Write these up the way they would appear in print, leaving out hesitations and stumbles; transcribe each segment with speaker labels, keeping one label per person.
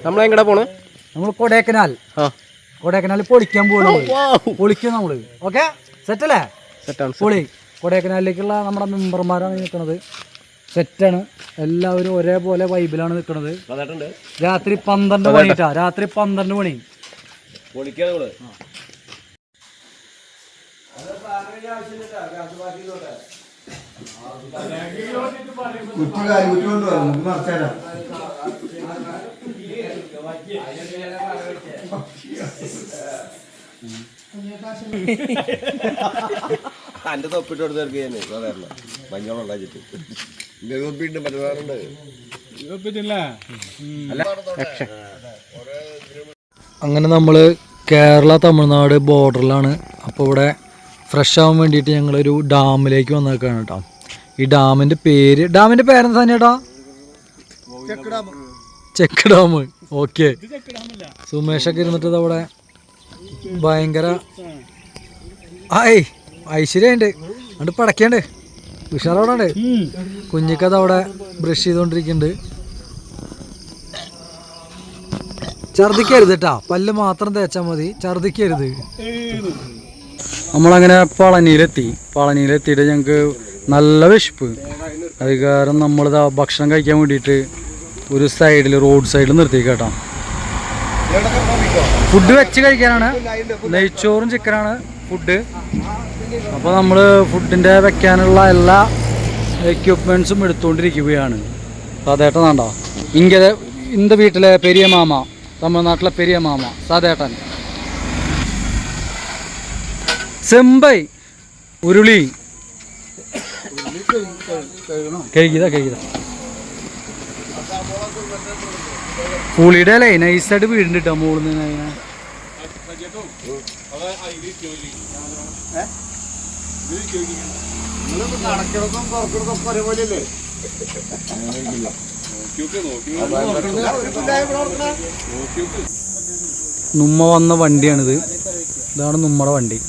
Speaker 1: നമ്മളെങ്ങടാ പോണ്?
Speaker 2: നമ്മൾ കൊടൈക്കനാൽ പൊളിക്കാൻ പൊളിക്കും നമ്മള്. ഓക്കെ, സെറ്റല്ലേ? പൊളി. കൊടൈക്കനാലിലേക്കുള്ള നമ്മുടെ മെമ്പർമാരാണ് നിൽക്കുന്നത്. സെറ്റാണ്. എല്ലാവരും ഒരേപോലെ വൈബിലാണ് നിൽക്കുന്നത്. രാത്രി 12 മണിട്ടാ, രാത്രി 12 മണി.
Speaker 3: എന്റെ തൊപ്പിട്ട് കൊടുത്തേക്ക് സാധാരണ മഞ്ഞോളം ഉണ്ടാക്കിട്ട്
Speaker 2: അങ്ങനെ നമ്മൾ കേരള തമിഴ്നാട് ബോർഡറിലാണ്. അപ്പോൾ ഇവിടെ ഫ്രഷ് ആവാൻ വേണ്ടിയിട്ട് ഞങ്ങളൊരു ഡാമിലേക്ക് വന്നേക്കാണ് കേട്ടോ. ഈ ഡാമിൻ്റെ പേരെന്താ തന്നെ ചേട്ടാ? Check dam. ഓക്കെ, സുമേഷൊക്കെ ഇരുന്നിട്ട് അവിടെ ഭയങ്കര ഐശ്വര്യമുണ്ട്. അതുകൊണ്ട് പടക്കണ്ട് ഉഷാറവിടെ ഉണ്ട്. കുഞ്ഞിക്കത് അവിടെ ബ്രഷ് ചെയ്തോണ്ടിരിക്കുന്നുണ്ട്. ഛർദിക്കരുത് കേട്ടാ, പല്ല് മാത്രം തേച്ചാൽ മതി, ഛർദിക്കരുത്. നമ്മളങ്ങനെ പളനിയിലെത്തിയിട്ട് ഞങ്ങൾക്ക് നല്ല വിശപ്പ്. അത് കാരണം നമ്മളിതാ ഭക്ഷണം കഴിക്കാൻ വേണ്ടിയിട്ട് ഒരു സൈഡിൽ, റോഡ് സൈഡിൽ നിർത്തി കേട്ടോ. ഫുഡ് വെച്ച് കഴിക്കാനാണ്. നെയ്ച്ചോറും ചിക്കനാണ് ഫുഡ്. അപ്പോൾ നമ്മൾ ഫുഡിൻ്റെ വെക്കാനുള്ള എല്ലാ എക്യുപ്മെൻറ്റ്സും എടുത്തുകൊണ്ടിരിക്കുകയാണ്. സാധേട്ടനാണ്ടോ ഇങ്ങനെ இந்த വീട്ടിലെ പെരിയ മാമ, തമിഴ്നാട്ടിലെ പെരിയ മാമ സാധേട്ടൻ. ചെമ്പൈ ഉരുളി കഴിക്കതാ പുളിയുടെ അല്ലേ നൈസായിട്ട് വീടുണ്ട് കേട്ടോ മോളിൽ നിന്ന്. നുമ്മ വന്ന വണ്ടിയാണിത്. ഇതാണ് നമ്മുടെ വണ്ടി.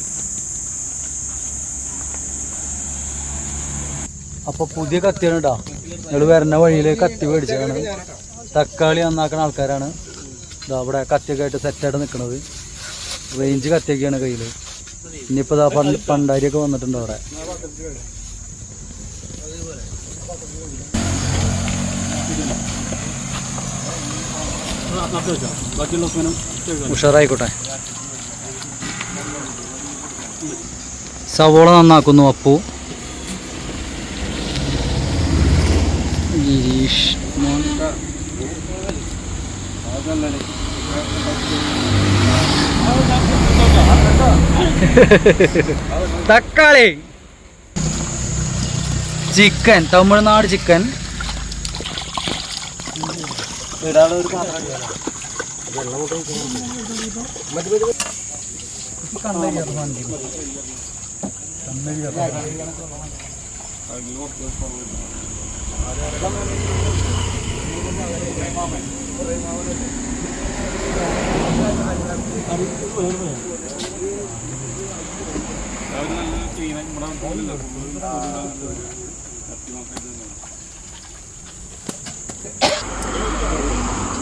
Speaker 2: അപ്പോൾ പുതിയ കത്തിയാണ് കേട്ടോ. ഞങ്ങൾ വരുന്ന വഴിയിൽ കത്തി മേടിച്ചതാണ്. തക്കാളി നന്നാക്കുന്ന ആൾക്കാരാണ്. ഇതാ അവിടെ കത്തിയൊക്കെ ആയിട്ട് സെറ്റായിട്ട് നിൽക്കുന്നത്. റേഞ്ച് കത്തിയൊക്കെയാണ് കയ്യിൽ. ഇനിയിപ്പോൾ ഇതാ പണ്ടാരിയൊക്കെ വന്നിട്ടുണ്ട് അവിടെ. ഉഷാറായിക്കോട്ടെ. സവോള നന്നാക്കുന്നു അപ്പു. തക്കാളി, chicken, Tamil Nadu chicken.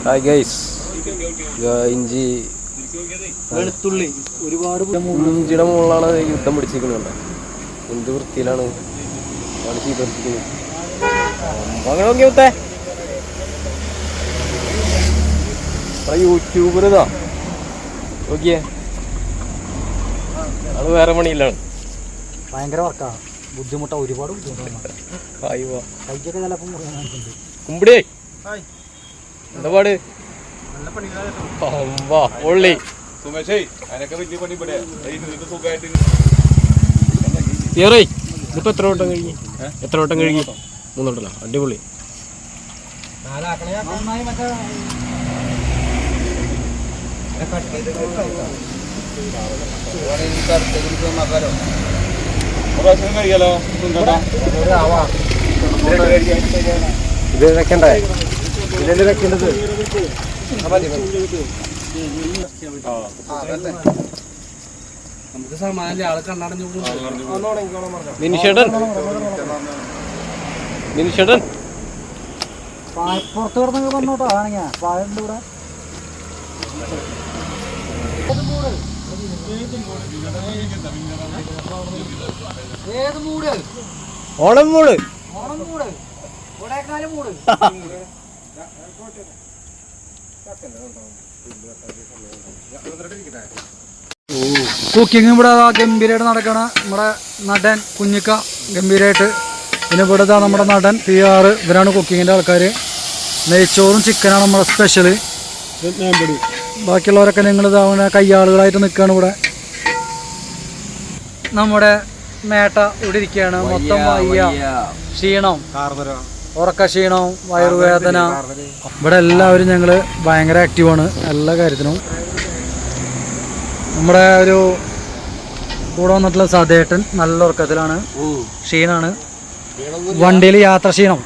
Speaker 1: Hi guys, ഇഞ്ചി
Speaker 2: വെളുത്തുള്ളി ഒരുപാട്
Speaker 1: ഇഞ്ചിയുടെ മുകളിലാണ് യുദ്ധം പിടിച്ചിരിക്കുന്നുണ്ട്. എന്ത് വൃത്തിയിലാണ് അങ്ങനെ നോക്കിയേ. യൂട്യൂബർ ഇതാ നോക്കിയേ, അത് വേറെ പണിയില്ലാണ്.
Speaker 2: ഭയങ്കര വർക്കാണ്, ബുദ്ധിമുട്ടാണ്, ഒരുപാട് ബുദ്ധിമുട്ടാണ്. കൈക്കൊക്കെ ചിലപ്പം
Speaker 1: കുമ്പിടിയേ എന്താ പാട്? പൊള്ളി. ഇതിപ്പോ എത്ര വട്ടം കഴുകി? 3 വട്ടമല്ല? അടിപൊളി. ഇത് വെക്കണ്ടേ? ഇതിൽ വെക്കേണ്ടത്
Speaker 2: നമുക്ക് സമാധാനം ആളെ കണ്ണടഞ്ഞു.
Speaker 1: മിനിഷേട്ടൻ
Speaker 2: പുറത്ത് കിടന്നൊക്കെ പറഞ്ഞോട്ടോ. ആണെങ്കിൽ പാഴുണ്ട് ഇവിടെ. ഓണം മൂട് കുക്കിംഗ് ഇവിടെ ഗംഭീരമായിട്ട് നടക്കണ നമ്മുടെ നടൻ കുഞ്ഞിക്ക ഗംഭീരമായിട്ട്. പിന്നെ ഇവിടെ നമ്മുടെ നടൻ PR ഇവരാണ് കുക്കിങ്ങിൻ്റെ ആൾക്കാർ. നെയ്ച്ചോറും ചിക്കനാണ് നമ്മുടെ സ്പെഷ്യല്. ബാക്കിയുള്ളവരൊക്കെ നിങ്ങൾ ഇതാവുന്ന കയ്യാളുകളായിട്ട് നിൽക്കുകയാണ് ഇവിടെ. നമ്മുടെ മേട്ട ഇവിടെ ഇരിക്കുകയാണ്. മൊത്തം വയ്യ, ക്ഷീണം, ഉറക്ക ക്ഷീണം, വയറുവേദന. ഇവിടെ എല്ലാവരും ഞങ്ങൾ ഭയങ്കര ആക്റ്റീവാണ് എല്ലാ കാര്യത്തിനും. നമ്മുടെ ഒരു കൂടെ വന്നിട്ടുള്ള സദേട്ടൻ നല്ല ഉറക്കത്തിലാണ്, ക്ഷീണാണ്, വണ്ടിയിൽ യാത്ര ക്ഷീണം.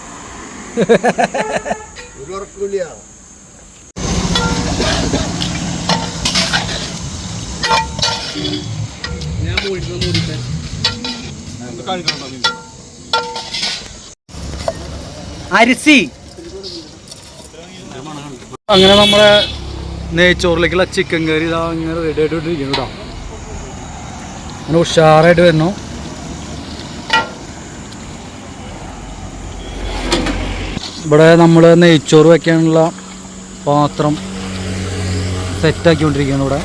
Speaker 2: അരിസി അങ്ങനെ നമ്മുടെ നെയ്ച്ചോറിലേക്കുള്ള ചിക്കൻ കറി ഇതാ ഇങ്ങനെ റെഡി ആയിട്ടിരിക്കുന്നു കേട്ടോ. അങ്ങനെ ഉഷാറായിട്ട് വരണം. ഇവിടെ നമ്മൾ നെയ്ച്ചോറ് വെക്കാനുള്ള പാത്രം സെറ്റാക്കിക്കൊണ്ടിരിക്കുകയാണ് ഇവിടെ.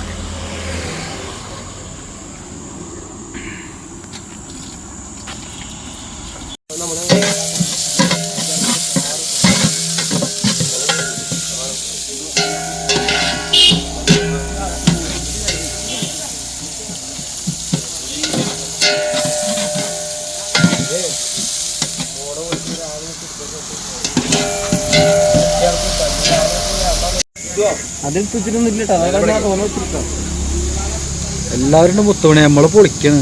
Speaker 2: എല്ലാവരും മുത്തോണി നമ്മള് പൊളിക്കാണ്.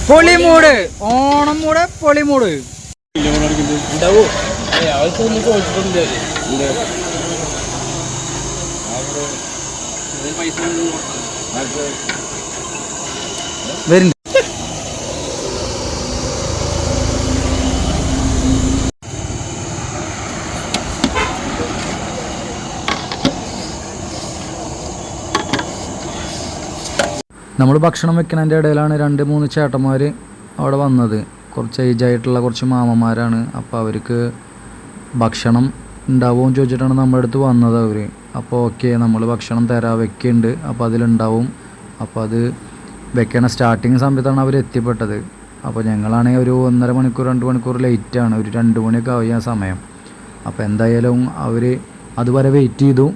Speaker 2: പൊളിമൂട്, ഓണം മൂട്, പൊളിമൂട്. വരുന്നുണ്ട്. നമ്മൾ ഭക്ഷണം വെക്കുന്നതിൻ്റെ ഇടയിലാണ് 2-3 ചേട്ടന്മാർ അവിടെ വന്നത്. കുറച്ച് ഏജായിട്ടുള്ള കുറച്ച് മാമന്മാരാണ്. അപ്പോൾ അവർക്ക് ഭക്ഷണം ഉണ്ടാവുമോ എന്ന് ചോദിച്ചിട്ടാണ് നമ്മുടെ അടുത്ത് വന്നത് അവർ. അപ്പോൾ ഓക്കെ, നമ്മൾ ഭക്ഷണം തരാം, വെക്കുന്നുണ്ട്, അപ്പോൾ അതിലുണ്ടാവും. അപ്പോൾ അത് വെക്കണ സ്റ്റാർട്ടിങ് സമയത്താണ് അവർ എത്തിപ്പെട്ടത്. അപ്പോൾ ഞങ്ങളാണെങ്കിൽ ഒരു 1.5 മണിക്കൂർ 2 മണിക്കൂർ ലേറ്റാണ്. ഒരു 2 മണിയൊക്കെ ആവും ആ സമയം. അപ്പോൾ എന്തായാലും അവർ അതുവരെ വെയിറ്റ് ചെയ്തു.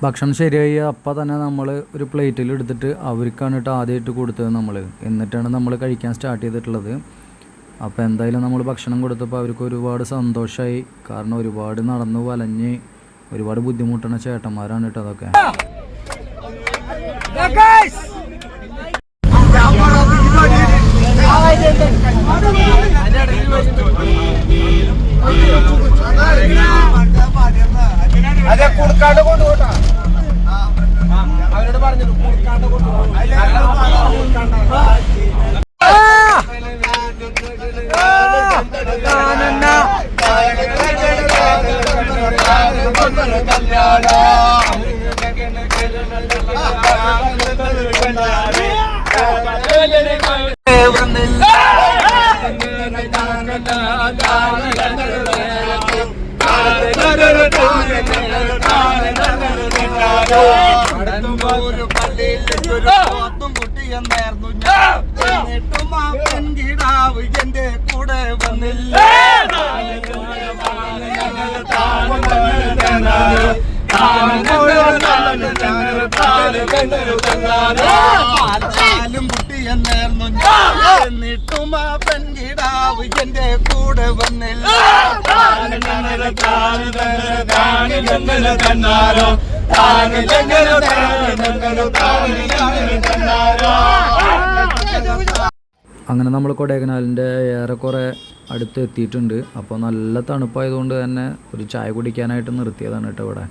Speaker 2: ഭക്ഷണം ശരിയായി അപ്പം തന്നെ നമ്മൾ ഒരു പ്ലേറ്റിൽ എടുത്തിട്ട് അവർക്കാണ് കേട്ടോ ആദ്യമായിട്ട് കൊടുത്തത് നമ്മൾ. എന്നിട്ടാണ് നമ്മൾ കഴിക്കാൻ സ്റ്റാർട്ട് ചെയ്തിട്ടുള്ളത്. അപ്പോൾ എന്തായാലും നമ്മൾ ഭക്ഷണം കൊടുത്തപ്പോൾ അവർക്ക് ഒരുപാട് സന്തോഷമായി. കാരണം ഒരുപാട് നടന്നു വലഞ്ഞ് ഒരുപാട് ബുദ്ധിമുട്ടുന്ന ചേട്ടന്മാരാണ് കേട്ടോ അതൊക്കെ.
Speaker 4: അവരോട് പറഞ്ഞു ഒരു പള്ളിയിലൊരു പോത്തും കുട്ടിയെന്നായിരുന്നു ഞാൻ. എന്നിട്ടും ആ പെൺകിടാവ് എന്റെ കൂടെ വന്നില്ല. പാലും കുട്ടിയെന്നായിരുന്നു ഞാൻ. എന്നിട്ടും ആ പെൺകിടാവ് എന്റെ കൂടെ വന്നില്ല.
Speaker 2: അങ്ങനെ നമ്മൾ കൊടൈക്കനാലിൻ്റെ ഏറെക്കുറെ അടുത്ത് എത്തിയിട്ടുണ്ട്. അപ്പോൾ നല്ല തണുപ്പായതുകൊണ്ട് തന്നെ ഒരു ചായ കുടിക്കാനായിട്ട് നിർത്തിയതാണ് കേട്ടോ ഇവിടെ.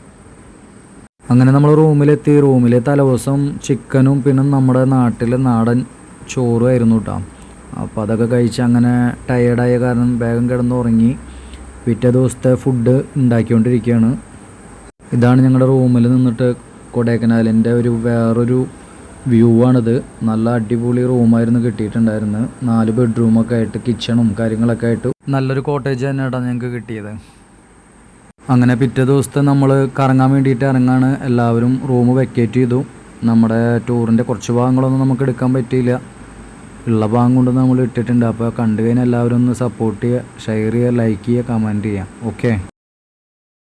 Speaker 2: അങ്ങനെ നമ്മൾ റൂമിലെത്തി. റൂമിലെ തലേദിവസം ചിക്കനും പിന്നെ നമ്മുടെ നാട്ടിലെ നാടൻ ചോറുമായിരുന്നു കേട്ടോ. അപ്പോൾ അതൊക്കെ കഴിച്ച് അങ്ങനെ ടയേർഡായ കാരണം വേഗം കിടന്നുറങ്ങി. പിറ്റേ ദിവസത്തെ ഫുഡ് ഉണ്ടാക്കിക്കൊണ്ടിരിക്കുകയാണ്. ഇതാണ് ഞങ്ങളുടെ റൂമിൽ നിന്നിട്ട് കൊടൈക്കനാലിൻ്റെ വേറൊരു വ്യൂ ആണിത്. നല്ല അടിപൊളി റൂമായിരുന്നു കിട്ടിയിട്ടുണ്ടായിരുന്നത്. 4 ബെഡ്റൂമൊക്കെ ആയിട്ട് കിച്ചണും കാര്യങ്ങളൊക്കെ ആയിട്ട് നല്ലൊരു കോട്ടേജ് തന്നെയാണ് ഞങ്ങൾക്ക് കിട്ടിയത്. അങ്ങനെ പിറ്റേ ദിവസത്തെ നമ്മൾ കറങ്ങാൻ വേണ്ടിയിട്ട് ഇറങ്ങാണ്. എല്ലാവരും റൂം വെക്കേറ്റ് ചെയ്തു. നമ്മുടെ ടൂറിൻ്റെ കുറച്ച് ഭാഗങ്ങളൊന്നും നമുക്ക് എടുക്കാൻ പറ്റിയില്ല. ഉള്ള ഭാഗം കൊണ്ട് നമ്മൾ ഇട്ടിട്ടുണ്ട്. അപ്പോൾ കണ്ടു കഴിഞ്ഞാൽ എല്ലാവരും ഒന്ന് സപ്പോർട്ട് ചെയ്യുക, ഷെയർ ചെയ്യുക, ലൈക്ക് ചെയ്യുക, കമൻറ്റ് ചെയ്യുക. ഓക്കെ.